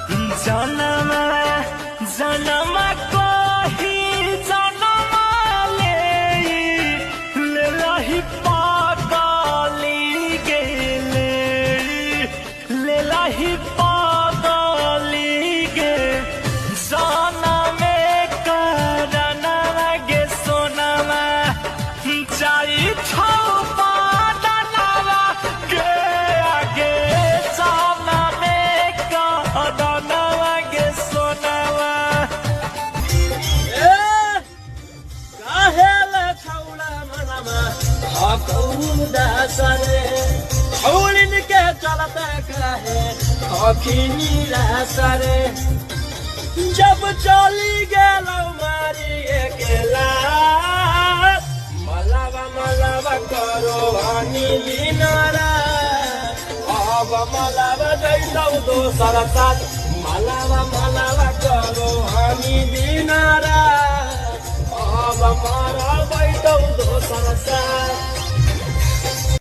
जनम जनम कही जनम ले लही पागली गेले ले लही पागली गे जनम करन गे सोनमा जाई छौ हौलिन के चलते कहे अखिनी सरे जब चली गेलौ मारी अकेला मलावा मलावा करो हनी दिनारा अब मलावा जैसौ दोसर साथ मलावा मलावा करो हनी दिनारा अब